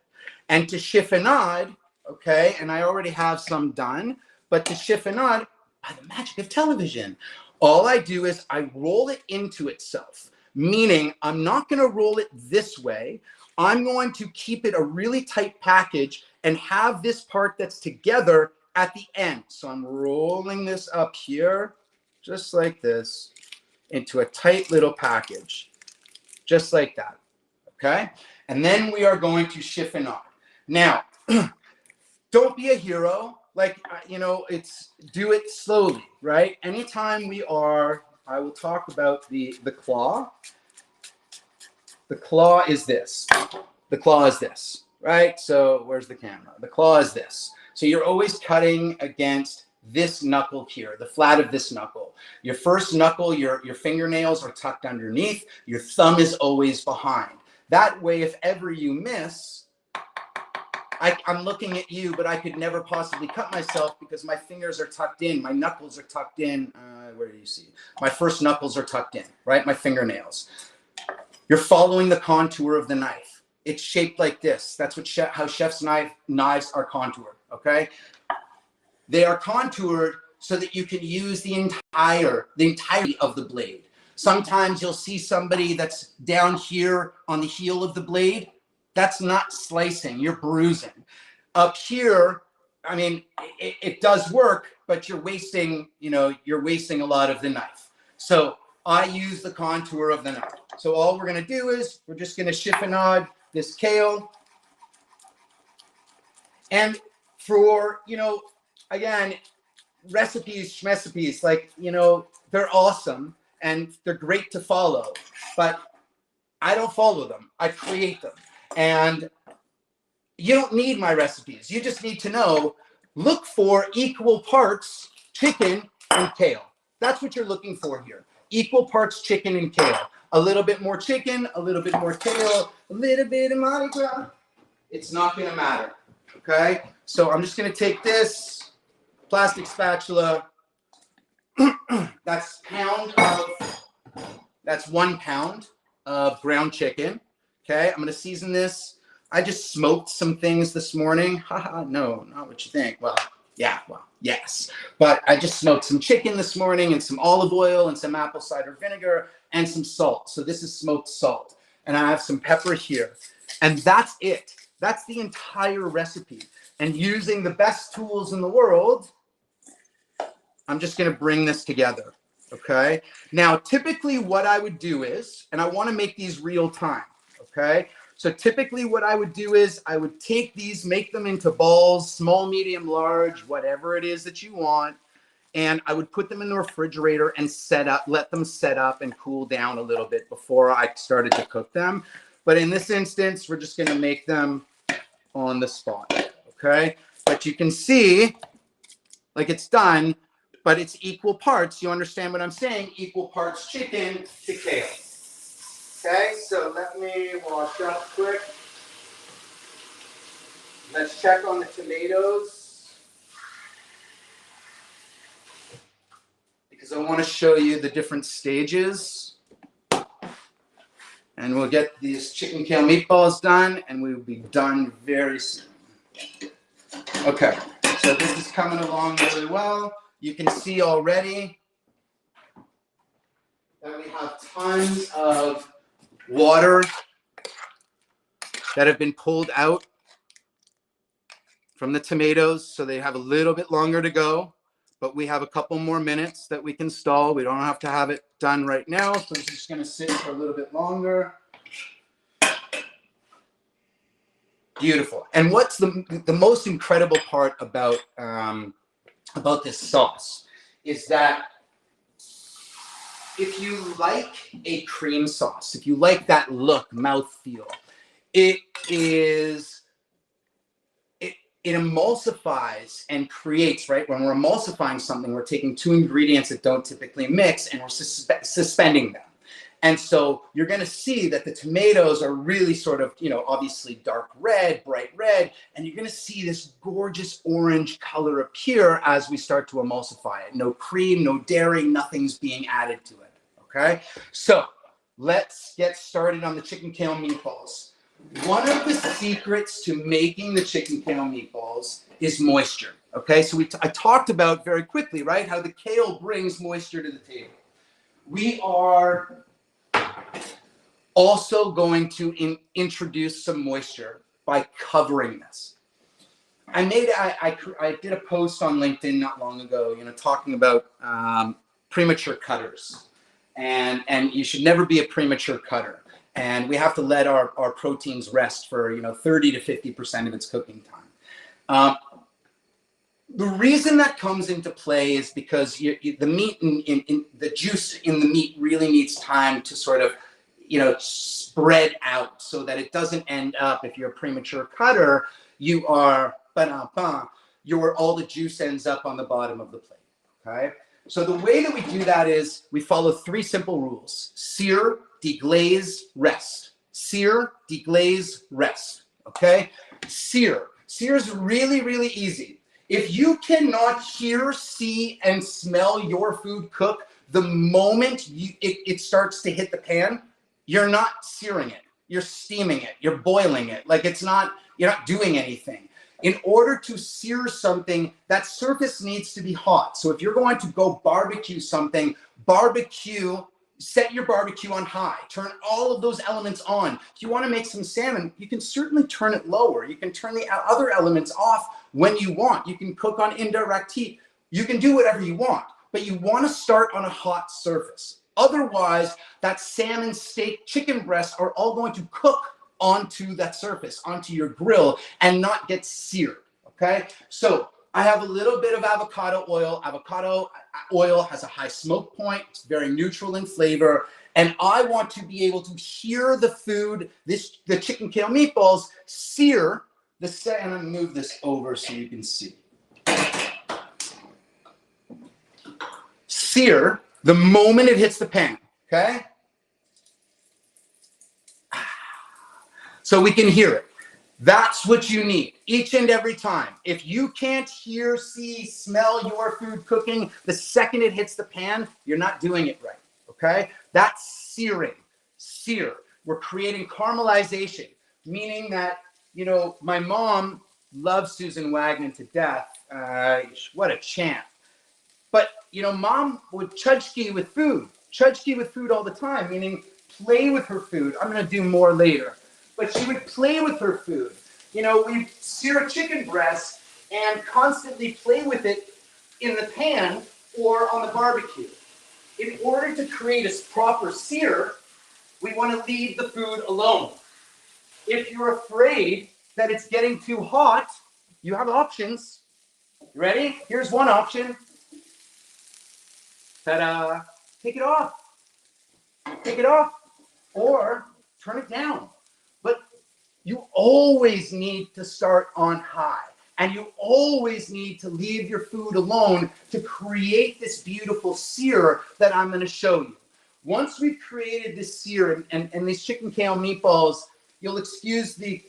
And to chiffonade, okay, and I already have some done, but to chiffonade, by the magic of television, all I do is I roll it into itself, meaning I'm not going to roll it this way. I'm going to keep it a really tight package and have this part that's together at the end. So I'm rolling this up here, just like this, into a tight little package, just like that, okay? And then we are going to chiffonade. Now, don't be a hero. Like, you know, do it slowly, right? Anytime I will talk about the claw. The claw is this. The claw is this, right? So where's the camera? The claw is this. So you're always cutting against this knuckle here, the flat of this knuckle. Your first knuckle, your fingernails are tucked underneath. Your thumb is always behind. That way, if ever you miss, I'm looking at you, but I could never possibly cut myself because my fingers are tucked in. My knuckles are tucked in. Where do you see? My first knuckles are tucked in, right? My fingernails. You're following the contour of the knife. It's shaped like this. That's what how chef's knives are contoured, okay? They are contoured so that you can use the entirety of the blade. Sometimes you'll see somebody that's down here on the heel of the blade. That's not slicing, you're bruising. Up here, I mean, it does work, but you're wasting a lot of the knife. So I use the contour of the knife. So all we're gonna do is, we're just gonna chiffonade this kale. And for, again, recipes, like, they're awesome and they're great to follow, but I don't follow them, I create them. And you don't need my recipes. You just need to know, look for equal parts chicken and kale. That's what you're looking for here. Equal parts chicken and kale. A little bit more chicken, a little bit more kale, a little bit of Mardi Gras. It's not gonna matter, okay? So I'm just gonna take this plastic spatula. That's 1 pound of ground chicken. Okay, I'm gonna season this. I just smoked some things this morning. Haha, no, not what you think. Well, yeah, well, yes. But I just smoked some chicken this morning and some olive oil and some apple cider vinegar and some salt. So this is smoked salt. And I have some pepper here. And that's it. That's the entire recipe. And using the best tools in the world, I'm just gonna bring this together, okay? Now, typically what I would do is, and I wanna make these real time, okay? So typically what I would do is I would take these, make them into balls, small, medium, large, whatever it is that you want. And I would put them in the refrigerator and let them set up and cool down a little bit before I started to cook them. But in this instance, we're just gonna make them on the spot, okay? But you can see, like, it's done, but it's equal parts. You understand what I'm saying? Equal parts chicken to kale. Okay, so let me wash up quick. Let's check on the tomatoes. because I want to show you the different stages. And we'll get these chicken kale meatballs done, and we will be done very soon. Okay, so this is coming along really well. You can see already that we have tons of water that have been pulled out from the tomatoes, so they have a little bit longer to go, but we have a couple more minutes that we can stall. We don't have to have it done right now, so it's just going to sit for a little bit longer. Beautiful. And what's the most incredible part about this sauce is that if you like a cream sauce, if you like that look, mouthfeel, it emulsifies and creates, right? When we're emulsifying something, we're taking two ingredients that don't typically mix and we're suspending them. And so you're going to see that the tomatoes are really sort of, you know, obviously dark red, bright red, and you're going to see this gorgeous orange color appear as we start to emulsify it. No cream, no dairy, nothing's being added to it. Okay, so let's get started on the chicken kale meatballs. One of the secrets to making the chicken kale meatballs is moisture. Okay, so I talked about very quickly, right, how the kale brings moisture to the table. We are also going to introduce some moisture by covering this. I did a post on LinkedIn not long ago, you know, talking about premature cutters, and you should never be a premature cutter. And we have to let our proteins rest for, you know, 30 to 50% of its cooking time. The reason that comes into play is because the meat in the juice in the meat really needs time to sort of, you know, spread out so that it doesn't end up, if you're a premature cutter, you are, all the juice ends up on the bottom of the plate, okay? So the way that we do that is we follow three simple rules: sear, deglaze, rest. Sear, deglaze, rest, okay? Sear. Sear is really, really easy. If you cannot hear, see, and smell your food cook the moment it starts to hit the pan, you're not searing it. You're steaming it. You're boiling it. Like you're not doing anything. In order to sear something, that surface needs to be hot. So if you're going to go barbecue something, set your barbecue on high. Turn all of those elements on. If you want to make some salmon, you can certainly turn it lower. You can turn the other elements off when you want. You can cook on indirect heat. You can do whatever you want, but you want to start on a hot surface. Otherwise, that salmon, steak, chicken breast are all going to cook onto that surface, onto your grill, and not get seared, okay? So I have a little bit of avocado oil. Avocado oil has a high smoke point. It's very neutral in flavor. And I want to be able to hear the food, the chicken kale meatballs, sear and I'm gonna move this over so you can see. Sear the moment it hits the pan, okay? So we can hear it. That's what you need each and every time. If you can't hear, see, smell your food cooking the second it hits the pan, you're not doing it right, okay? That's searing. Sear. We're creating caramelization, meaning that, you know, my mom loves Susan Wagman to death. What a champ. But, you know, mom would chudski with food all the time, meaning play with her food. I'm going to do more later. But she would play with her food. You know, we'd sear a chicken breast and constantly play with it in the pan or on the barbecue. In order to create a proper sear, we want to leave the food alone. If you're afraid that it's getting too hot, you have options. You ready? Here's one option. Ta-da! Take it off. Take it off or turn it down. But you always need to start on high, and you always need to leave your food alone to create this beautiful sear that I'm going to show you. Once we've created this sear and these chicken kale meatballs, you'll excuse the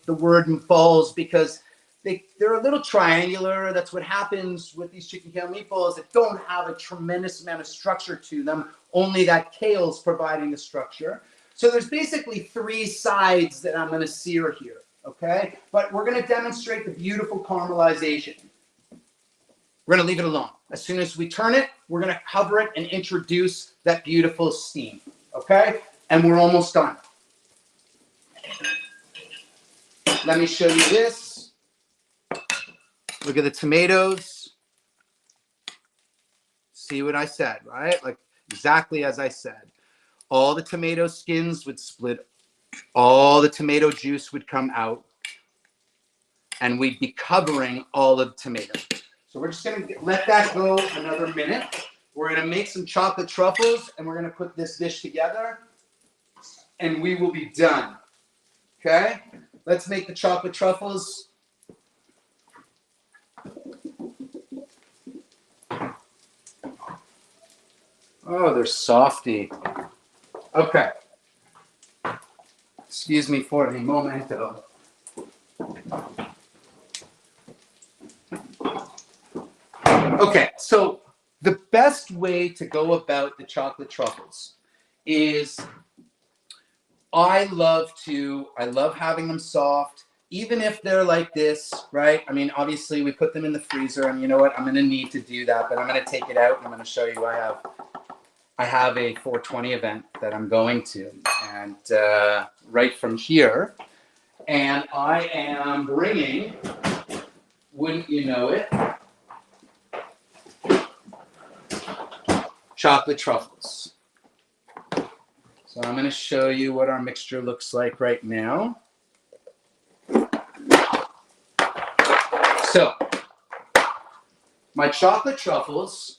word balls because they're a little triangular. That's what happens with these chicken kale meatballs that don't have a tremendous amount of structure to them. Only that kale's providing the structure. So there's basically 3 sides that I'm going to sear here, okay? But we're going to demonstrate the beautiful caramelization. We're going to leave it alone. As soon as we turn it, we're going to cover it and introduce that beautiful steam, okay? And we're almost done. Let me show you this. Look at the tomatoes. See what I said, right? Like exactly as I said. All the tomato skins would split. All the tomato juice would come out. And we'd be covering all of the tomato. So we're just going to let that go another minute. We're going to make some chocolate truffles, and we're going to put this dish together, and we will be done. Okay? Let's make the chocolate truffles. Oh, they're softy. Okay. Excuse me for a momento. Okay, so the best way to go about the chocolate truffles is I love having them soft, even if they're like this, right? I mean, obviously we put them in the freezer, and you know what? I'm going to need to do that, but I'm going to take it out and I'm going to show you I have a 420 event that I'm going to, and right from here, and I am bringing, wouldn't you know it, chocolate truffles. So I'm going to show you what our mixture looks like right now. So my chocolate truffles,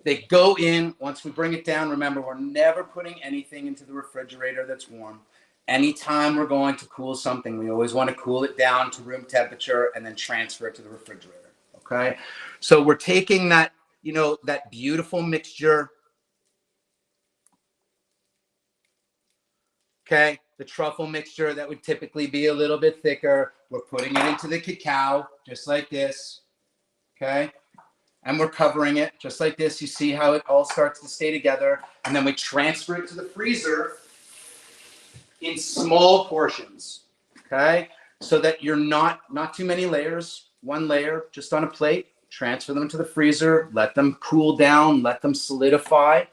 they go in once we bring it down. Remember, we're never putting anything into the refrigerator that's warm. Anytime we're going to cool something, we always want to cool it down to room temperature and then transfer it to the refrigerator. Okay? So we're taking that, you know, that beautiful mixture. Okay, the truffle mixture that would typically be a little bit thicker. We're putting it into the cacao, just like this. Okay, and we're covering it just like this. You see how it all starts to stay together. And then we transfer it to the freezer in small portions. Okay, so that you're not too many layers, one layer just on a plate. Transfer them to the freezer, let them cool down, let them solidify.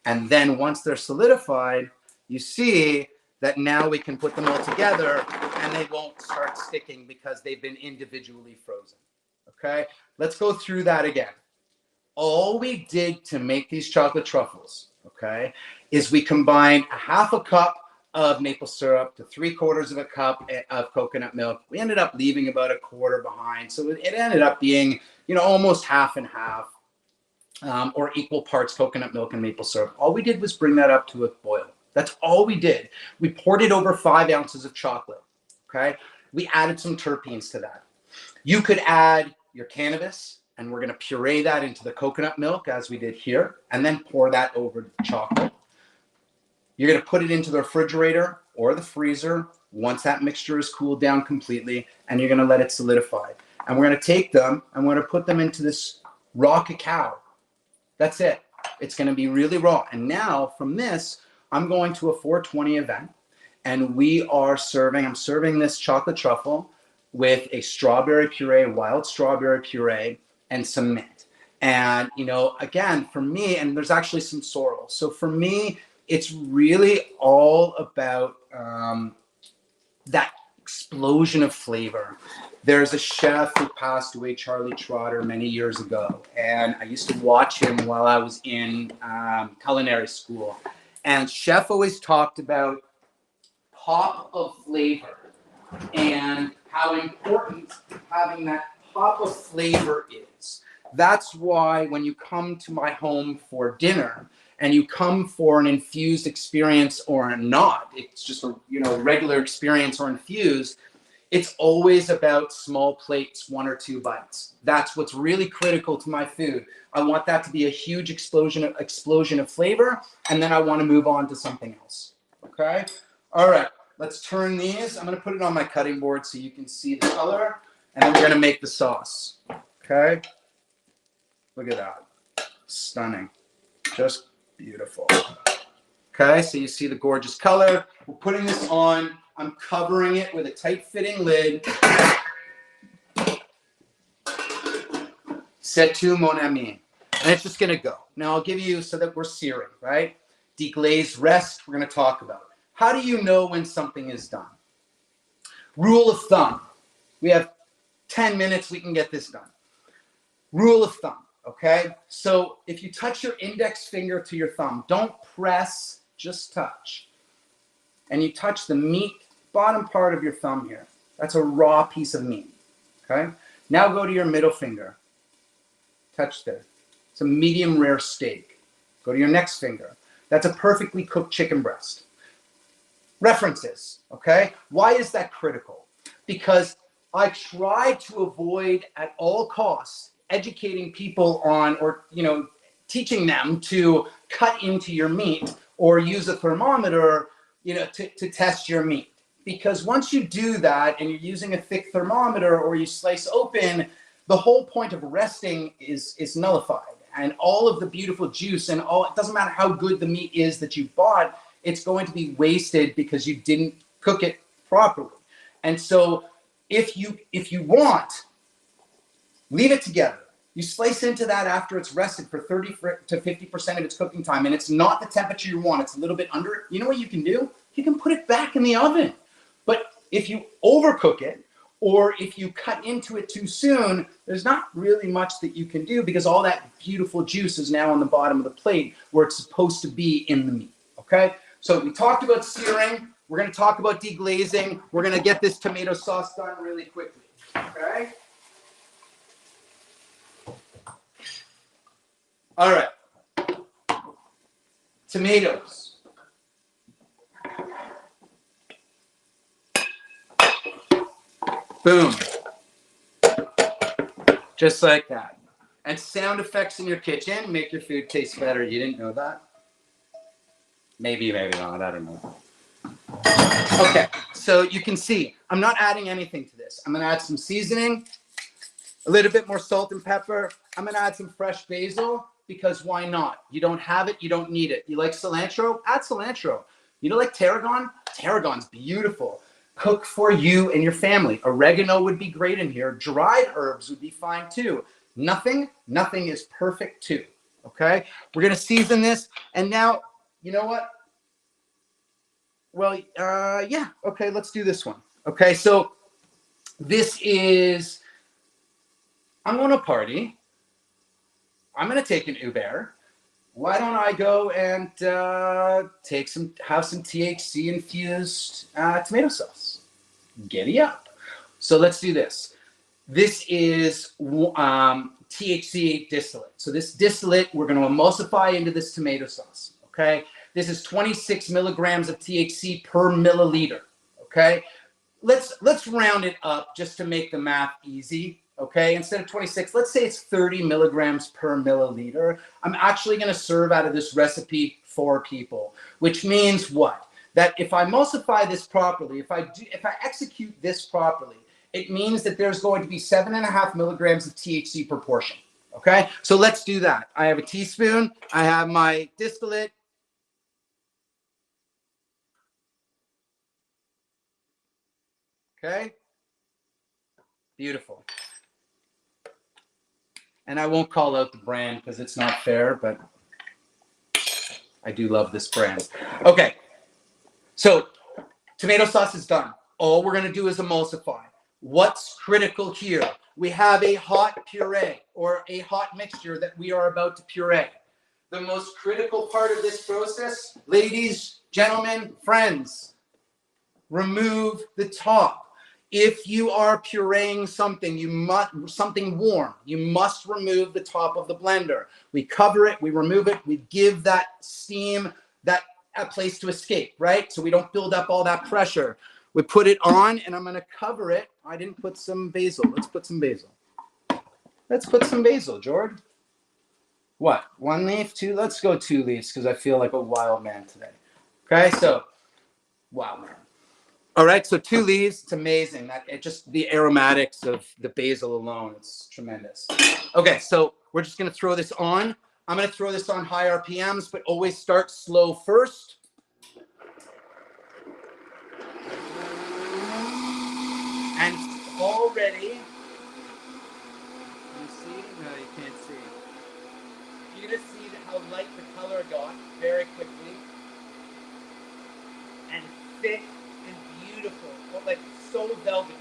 And then once they're solidified, you see that now we can put them all together and they won't start sticking because they've been individually frozen. Okay, let's go through that again. All we did to make these chocolate truffles, okay, is we combined a half a cup of maple syrup to 3/4 of a cup of coconut milk. We ended up leaving about a quarter behind. So it ended up being, you know, almost half and half, or equal parts coconut milk and maple syrup. All we did was bring that up to a boil. That's all we did. We poured it over 5 ounces of chocolate. Okay. We added some terpenes to that. You could add your cannabis, and we're going to puree that into the coconut milk as we did here, and then pour that over the chocolate. You're going to put it into the refrigerator or the freezer once that mixture is cooled down completely, and you're going to let it solidify. And we're going to take them and we're going to put them into this raw cacao. That's it. It's going to be really raw. And now from this, I'm going to a 420 event, and I'm serving this chocolate truffle with a strawberry puree, wild strawberry puree, and some mint. And, you know, again, for me, and there's actually some sorrel. So for me, it's really all about that explosion of flavor. There's a chef who passed away, Charlie Trotter, many years ago. And I used to watch him while I was in culinary school. And chef always talked about pop of flavor and how important having that pop of flavor is. That's why when you come to my home for dinner, and you come for an infused experience or not, it's just a regular experience or infused, it's always about small plates, 1 or 2 bites. That's what's really critical to my food. I want that to be a huge explosion of flavor, and then I want to move on to something else. Okay? All right, let's turn these. I'm going to put it on my cutting board so you can see the color. And then we're going to make the sauce. Okay? Look at that. Stunning. Just beautiful. Okay, so you see the gorgeous color. We're putting this on. I'm covering it with a tight-fitting lid. C'est tout, mon ami. And it's just going to go. Now, I'll give you so that we're searing, right? Deglaze, rest, we're going to talk about. How do you know when something is done? Rule of thumb. We have 10 minutes, we can get this done. Rule of thumb, okay? So if you touch your index finger to your thumb, don't press, just touch. And you touch the meat, bottom part of your thumb here. That's a raw piece of meat, okay? Now go to your middle finger. Touch there. It's a medium rare steak. Go to your next finger. That's a perfectly cooked chicken breast. References, okay? Why is that critical? Because I try to avoid at all costs educating people on, or teaching them to cut into your meat or use a thermometer, to test your meat. Because once you do that and you're using a thick thermometer or you slice open, the whole point of resting is nullified. And all of the beautiful juice and it doesn't matter how good the meat is that you bought, it's going to be wasted because you didn't cook it properly. And so if you want, leave it together. You slice into that after it's rested for 30 to 50% of its cooking time, and it's not the temperature you want. It's a little bit under it. You know what you can do? You can put it back in the oven. But if you overcook it, or if you cut into it too soon, there's not really much that you can do because all that beautiful juice is now on the bottom of the plate where it's supposed to be in the meat, okay? So we talked about searing. We're going to talk about deglazing. We're going to get this tomato sauce done really quickly, okay? All right. Tomatoes. Boom. Just like that. And sound effects in your kitchen make your food taste better. You didn't know that? Maybe, maybe not. I don't know. Okay, so you can see I'm not adding anything to this. I'm going to add some seasoning, a little bit more salt and pepper. I'm going to add some fresh basil because why not? You don't have it, you don't need it. You like cilantro? Add cilantro. You don't like tarragon? Tarragon's beautiful. Cook for you and your family. Oregano would be great in here. Dried herbs would be fine too. Nothing is perfect too. Okay? We're going to season this. And now, you know what? Well, yeah. Okay, let's do this one. Okay, so this is, I'm going to party. I'm going to take an Uber. Why don't I go and have some THC infused tomato sauce? Giddy up. So let's do this. This is THC distillate. So this distillate, we're going to emulsify into this tomato sauce. Okay. This is 26 milligrams of THC per milliliter. Okay. Let's round it up just to make the math easy. Okay. Instead of 26, let's say it's 30 milligrams per milliliter. I'm actually going to serve out of this recipe 4 people, which means what? That if I emulsify this properly, if I execute this properly, it means that there's going to be 7.5 milligrams of THC per portion. Okay, so let's do that. I have a teaspoon. I have my distillate. Okay, beautiful. And I won't call out the brand because it's not fair, but I do love this brand. Okay. So tomato sauce is done. All we're going to do is emulsify. What's critical here? We have a hot puree or a hot mixture that we are about to puree. The most critical part of this process, ladies, gentlemen, friends, remove the top. If you are pureeing something warm, you must remove the top of the blender. We cover it, we remove it, we give that steam a place to escape, right? So we don't build up all that pressure. We put it on, and I'm going to cover it. I didn't put some basil. Let's put some basil. Let's put some basil, George. What? 1 leaf, 2? Let's go 2 leaves because I feel like a wild man today. Okay, so wild man. All right, so 2 leaves, it's amazing. That it just the aromatics of the basil alone, it's tremendous. Okay, so we're just gonna throw this on. I'm gonna throw this on high RPMs, but always start slow first. And already, you see? No, you can't see. You're gonna see how light the color got very quickly. And thick and beautiful, like so velvety.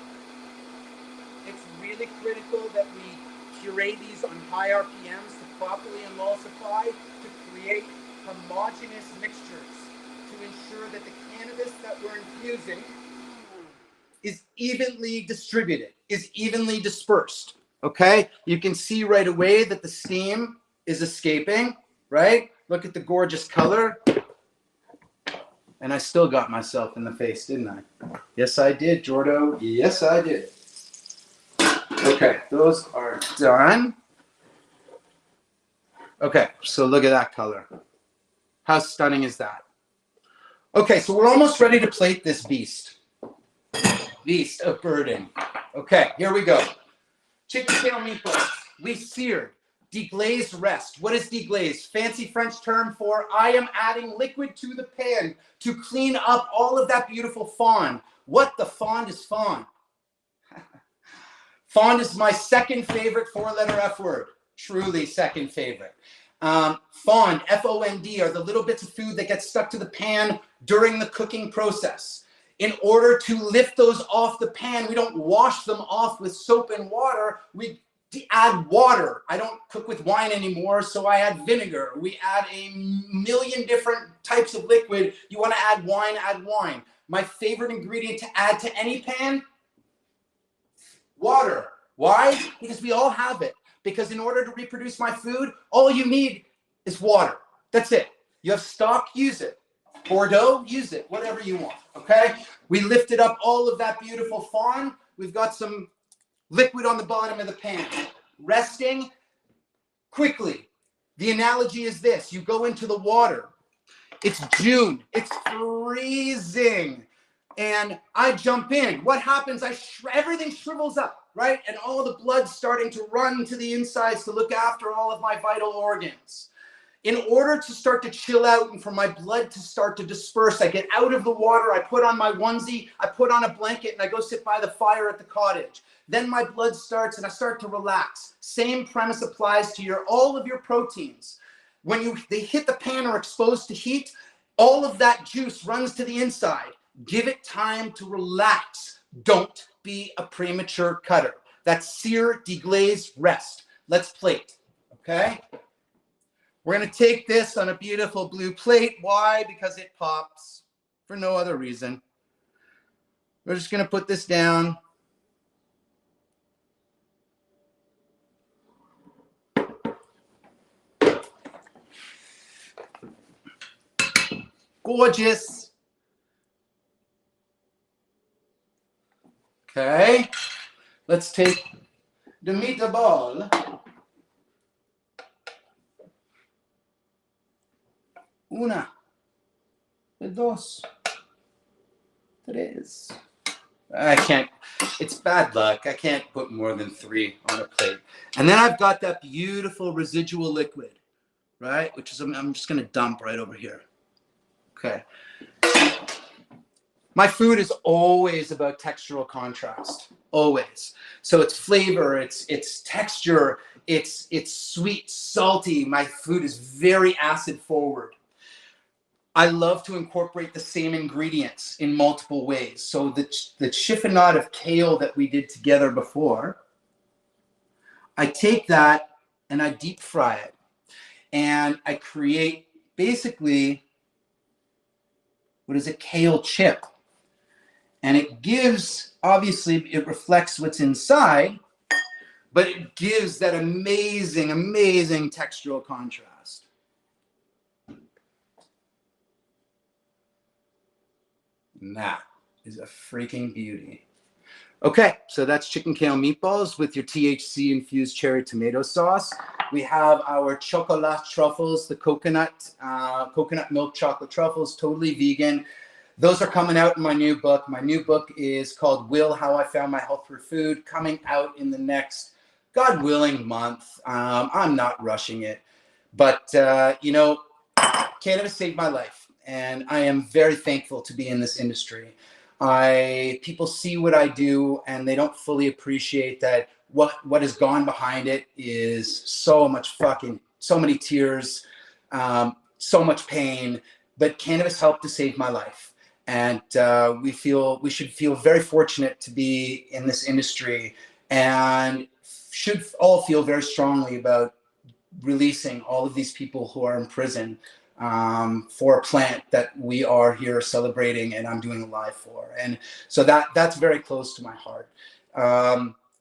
It's really critical that we puree these on high RPMs to properly emulsify, to create homogeneous mixtures, to ensure that the cannabis that we're infusing is evenly distributed, is evenly dispersed, okay? You can see right away that the steam is escaping, right? Look at the gorgeous color. And I still got myself in the face, didn't I? Yes, I did, Jordo. Yes, I did. Okay, those are done. Okay, so look at that color. How stunning is that? Okay, so we're almost ready to plate this beast. Beast of birding. Okay, here we go. Chicken tail meatballs. We seared. Deglazed rest. What is deglazed? Fancy French term for I am adding liquid to the pan to clean up all of that beautiful fond. What the fond is fond? Fond is my second favorite 4-letter F word. Truly second favorite. Fond, F-O-N-D, are the little bits of food that get stuck to the pan during the cooking process. In order to lift those off the pan, we don't wash them off with soap and water. We add water. I don't cook with wine anymore, so I add vinegar. We add a million different types of liquid. You want to add wine, add wine. My favorite ingredient to add to any pan? Water. Why? Because we all have it. Because in order to reproduce my food, all you need is water. That's it. You have stock, use it. Bordeaux, use it. Whatever you want, okay? We lifted up all of that beautiful fond. We've got some liquid on the bottom of the pan. Resting quickly. The analogy is this. You go into the water. It's June. It's freezing. And I jump in. What happens? Everything shrivels up, right? And all the blood's starting to run to the insides to look after all of my vital organs. In order to start to chill out and for my blood to start to disperse, I get out of the water, I put on my onesie, I put on a blanket, and I go sit by the fire at the cottage. Then my blood starts and I start to relax. Same premise applies to all of your proteins. When they hit the pan or exposed to heat, all of that juice runs to the inside. Give it time to relax. Don't be a premature cutter. That's sear, deglaze, rest. Let's plate, okay? We're going to take this on a beautiful blue plate. Why? Because it pops. For no other reason. We're just going to put this down. Gorgeous. Okay. Let's take the meatball. Una, dos, tres. I can't, it's bad luck. I can't put more than 3 on a plate. And then I've got that beautiful residual liquid, right? Which is, I'm just going to dump right over here. Okay. My food is always about textural contrast, always. So it's flavor, it's texture, it's sweet, salty. My food is very acid forward. I love to incorporate the same ingredients in multiple ways. So the chiffonade of kale that we did together before, I take that and I deep fry it. And I create basically, what is a kale chip? And it gives, obviously, it reflects what's inside, but it gives that amazing, amazing textural contrast. And that is a freaking beauty. Okay, so that's chicken kale meatballs with your THC-infused cherry tomato sauce. We have our chocolat truffles, the coconut milk chocolate truffles, totally vegan. those are coming out in my new book. My new book is called Will, How I Found My Health Through Food, coming out in the next, God willing, month. I'm not rushing it. But, you know, cannabis saved my life, and I am very thankful to be in this industry. People see what I do, and they don't fully appreciate that what has gone behind it is so many tears, so much pain. But cannabis helped to save my life, and we should feel very fortunate to be in this industry, and should all feel very strongly about releasing all of these people who are in prison for a plant that we are here celebrating and I'm doing a live for. And so that's very close to my heart.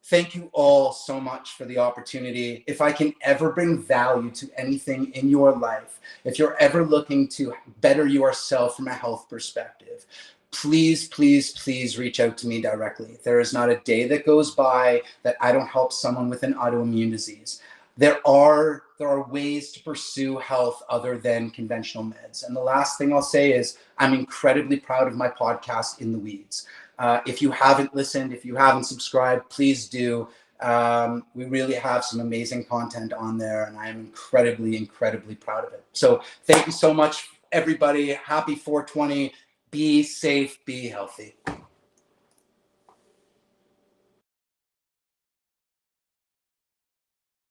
Thank you all so much for the opportunity. If I can ever bring value to anything in your life, if you're ever looking to better yourself from a health perspective, please, please, please reach out to me directly. There is not a day that goes by that I don't help someone with an autoimmune disease. There are ways to pursue health other than conventional meds. And the last thing I'll say is I'm incredibly proud of my podcast, In the Weeds. If you haven't listened, if you haven't subscribed, please do. We really have some amazing content on there, and I am incredibly, incredibly proud of it. So thank you so much, everybody. Happy 420. Be safe, be healthy.